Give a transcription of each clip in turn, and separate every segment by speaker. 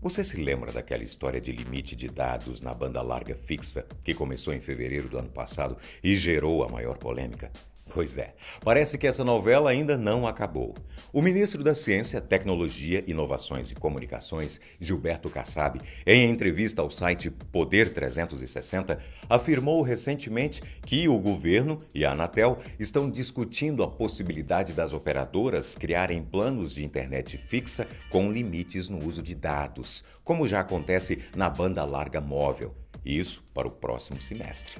Speaker 1: Você se lembra daquela história de limite de dados na banda larga fixa que começou em fevereiro do ano passado e gerou a maior polêmica? Pois é, parece que essa novela ainda não acabou. O ministro da Ciência, Tecnologia, Inovações e Comunicações, Gilberto Kassab, em entrevista ao site Poder 360, afirmou recentemente que o governo e a Anatel estão discutindo a possibilidade das operadoras criarem planos de internet fixa com limites no uso de dados, como já acontece na banda larga móvel. Isso para o próximo semestre.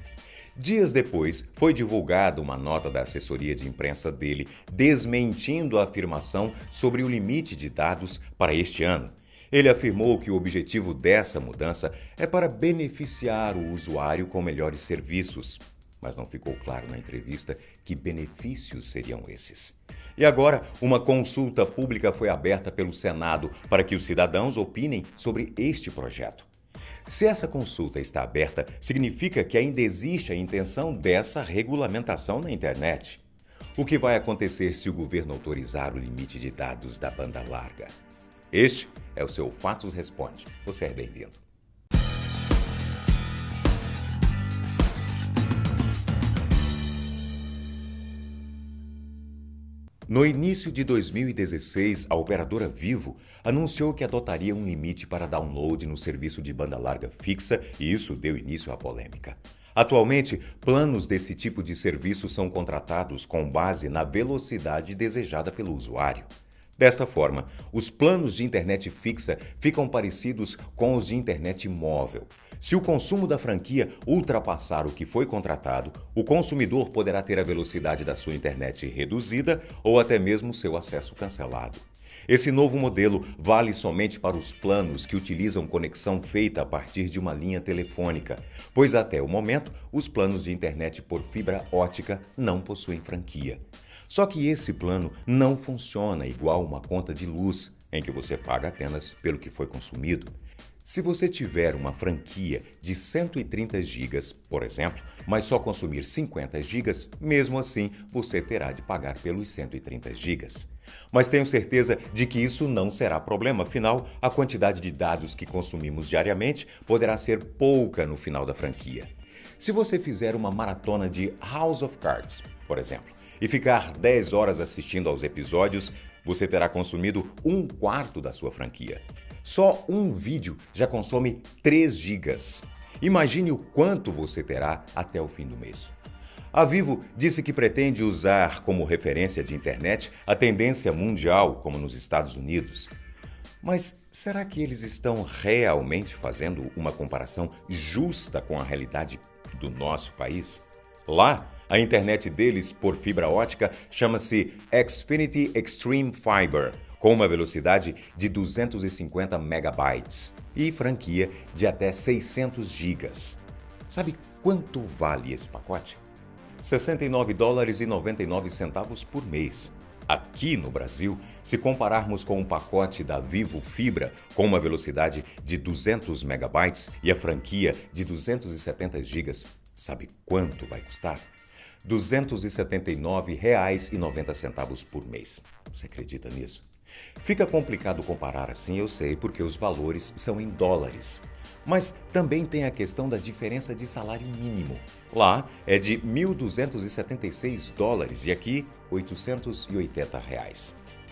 Speaker 1: Dias depois, foi divulgada uma nota da assessoria de imprensa dele desmentindo a afirmação sobre o limite de dados para este ano. Ele afirmou que o objetivo dessa mudança é para beneficiar o usuário com melhores serviços. Mas não ficou claro na entrevista que benefícios seriam esses. E agora, uma consulta pública foi aberta pelo Senado para que os cidadãos opinem sobre este projeto. Se essa consulta está aberta, significa que ainda existe a intenção dessa regulamentação na internet. O que vai acontecer se o governo autorizar o limite de dados da banda larga? Este é o seu Fatos Responde. Você é bem-vindo. No início de 2016, a operadora Vivo anunciou que adotaria um limite para download no serviço de banda larga fixa e isso deu início à polêmica. Atualmente, planos desse tipo de serviço são contratados com base na velocidade desejada pelo usuário. Desta forma, os planos de internet fixa ficam parecidos com os de internet móvel. Se o consumo da franquia ultrapassar o que foi contratado, o consumidor poderá ter a velocidade da sua internet reduzida ou até mesmo seu acesso cancelado. Esse novo modelo vale somente para os planos que utilizam conexão feita a partir de uma linha telefônica, pois até o momento os planos de internet por fibra ótica não possuem franquia. Só que esse plano não funciona igual uma conta de luz, em que você paga apenas pelo que foi consumido. Se você tiver uma franquia de 130 GB, por exemplo, mas só consumir 50 GB, mesmo assim você terá de pagar pelos 130 GB. Mas tenho certeza de que isso não será problema, afinal, a quantidade de dados que consumimos diariamente poderá ser pouca no final da franquia. Se você fizer uma maratona de House of Cards, por exemplo, e ficar 10 horas assistindo aos episódios, você terá consumido 1/4 da sua franquia. Só um vídeo já consome 3 gigas. Imagine o quanto você terá até o fim do mês. A Vivo disse que pretende usar como referência de internet a tendência mundial, como nos Estados Unidos. Mas será que eles estão realmente fazendo uma comparação justa com a realidade do nosso país? Lá, a internet deles por fibra ótica chama-se Xfinity Extreme Fiber, com uma velocidade de 250 megabytes e franquia de até 600 gigas. Sabe quanto vale esse pacote? R$ 69,99 por mês. Aqui no Brasil, se compararmos com um pacote da Vivo Fibra com uma velocidade de 200 megabytes e a franquia de 270 gigas, sabe quanto vai custar? R$ 279,90 por mês. Você acredita nisso? Fica complicado comparar assim, eu sei, porque os valores são em dólares. Mas também tem a questão da diferença de salário mínimo. Lá é de $1.276 e aqui R$ 880.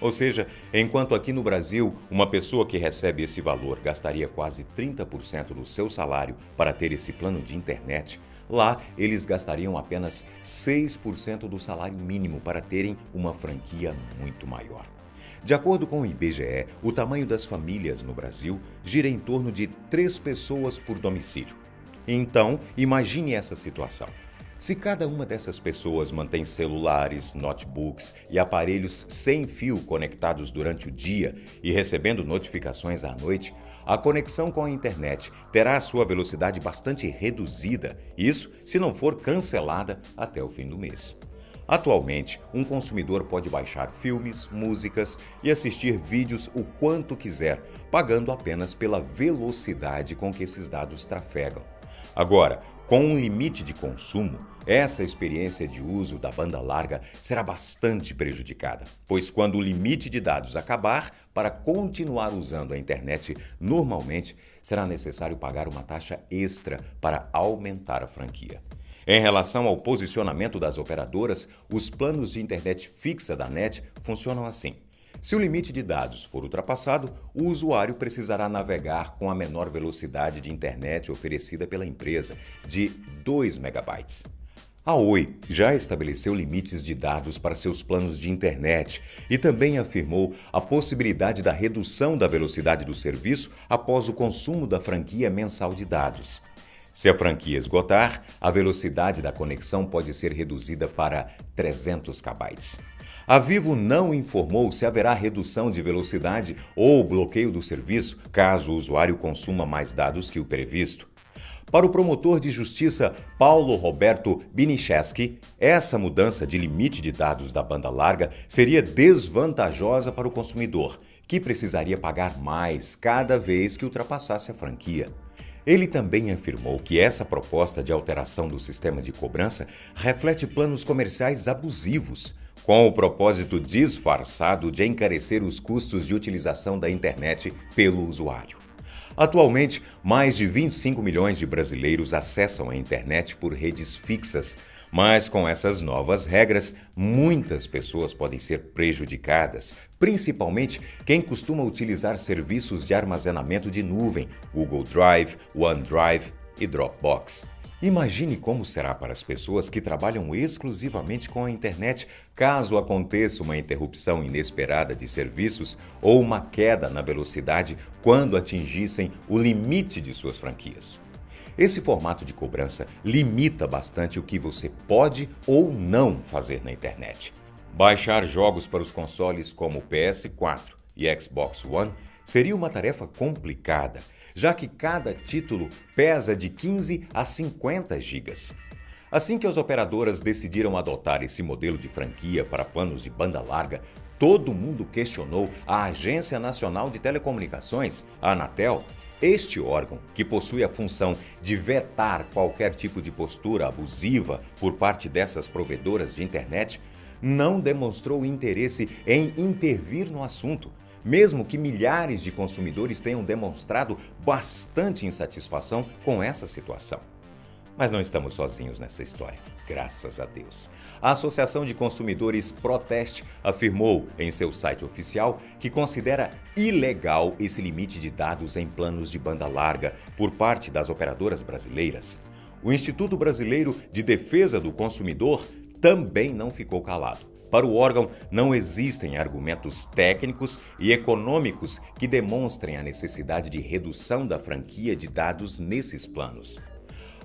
Speaker 1: Ou seja, enquanto aqui no Brasil uma pessoa que recebe esse valor gastaria quase 30% do seu salário para ter esse plano de internet, lá eles gastariam apenas 6% do salário mínimo para terem uma franquia muito maior. De acordo com o IBGE, o tamanho das famílias no Brasil gira em torno de 3 pessoas por domicílio. Então, imagine essa situação. Se cada uma dessas pessoas mantém celulares, notebooks e aparelhos sem fio conectados durante o dia e recebendo notificações à noite, a conexão com a internet terá a sua velocidade bastante reduzida, isso se não for cancelada até o fim do mês. Atualmente, um consumidor pode baixar filmes, músicas e assistir vídeos o quanto quiser, pagando apenas pela velocidade com que esses dados trafegam. Agora, com um limite de consumo, essa experiência de uso da banda larga será bastante prejudicada, pois quando o limite de dados acabar, para continuar usando a internet normalmente, será necessário pagar uma taxa extra para aumentar a franquia. Em relação ao posicionamento das operadoras, os planos de internet fixa da NET funcionam assim. Se o limite de dados for ultrapassado, o usuário precisará navegar com a menor velocidade de internet oferecida pela empresa, de 2 megabytes. A Oi já estabeleceu limites de dados para seus planos de internet e também afirmou a possibilidade da redução da velocidade do serviço após o consumo da franquia mensal de dados. Se a franquia esgotar, a velocidade da conexão pode ser reduzida para 300 kb. A Vivo não informou se haverá redução de velocidade ou bloqueio do serviço caso o usuário consuma mais dados que o previsto. Para o promotor de justiça Paulo Roberto Binicheski, essa mudança de limite de dados da banda larga seria desvantajosa para o consumidor, que precisaria pagar mais cada vez que ultrapassasse a franquia. Ele também afirmou que essa proposta de alteração do sistema de cobrança reflete planos comerciais abusivos, com o propósito disfarçado de encarecer os custos de utilização da internet pelo usuário. Atualmente, mais de 25 milhões de brasileiros acessam a internet por redes fixas, mas com essas novas regras, muitas pessoas podem ser prejudicadas, principalmente quem costuma utilizar serviços de armazenamento de nuvem, Google Drive, OneDrive e Dropbox. Imagine como será para as pessoas que trabalham exclusivamente com a internet caso aconteça uma interrupção inesperada de serviços ou uma queda na velocidade quando atingissem o limite de suas franquias. Esse formato de cobrança limita bastante o que você pode ou não fazer na internet. Baixar jogos para os consoles como o PS4 e Xbox One seria uma tarefa complicada, já que cada título pesa de 15 a 50 gigas. Assim que as operadoras decidiram adotar esse modelo de franquia para planos de banda larga, todo mundo questionou a Agência Nacional de Telecomunicações, a Anatel. Este órgão, que possui a função de vetar qualquer tipo de postura abusiva por parte dessas provedoras de internet, não demonstrou interesse em intervir no assunto, mesmo que milhares de consumidores tenham demonstrado bastante insatisfação com essa situação. Mas não estamos sozinhos nessa história, graças a Deus. A Associação de Consumidores Proteste afirmou em seu site oficial que considera ilegal esse limite de dados em planos de banda larga por parte das operadoras brasileiras. O Instituto Brasileiro de Defesa do Consumidor também não ficou calado. Para o órgão, não existem argumentos técnicos e econômicos que demonstrem a necessidade de redução da franquia de dados nesses planos.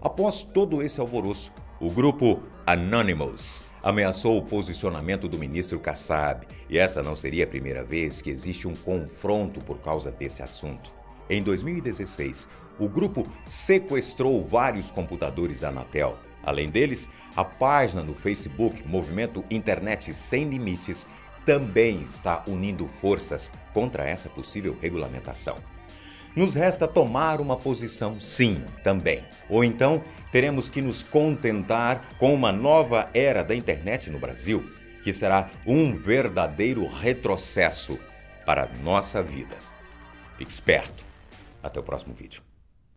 Speaker 1: Após todo esse alvoroço, o grupo Anonymous ameaçou o posicionamento do ministro Kassab, e essa não seria a primeira vez que existe um confronto por causa desse assunto. Em 2016, o grupo sequestrou vários computadores da Anatel. Além deles, a página no Facebook, Movimento Internet Sem Limites, também está unindo forças contra essa possível regulamentação. Nos resta tomar uma posição, sim, também. Ou então, teremos que nos contentar com uma nova era da internet no Brasil, que será um verdadeiro retrocesso para a nossa vida. Fique esperto. Até o próximo vídeo.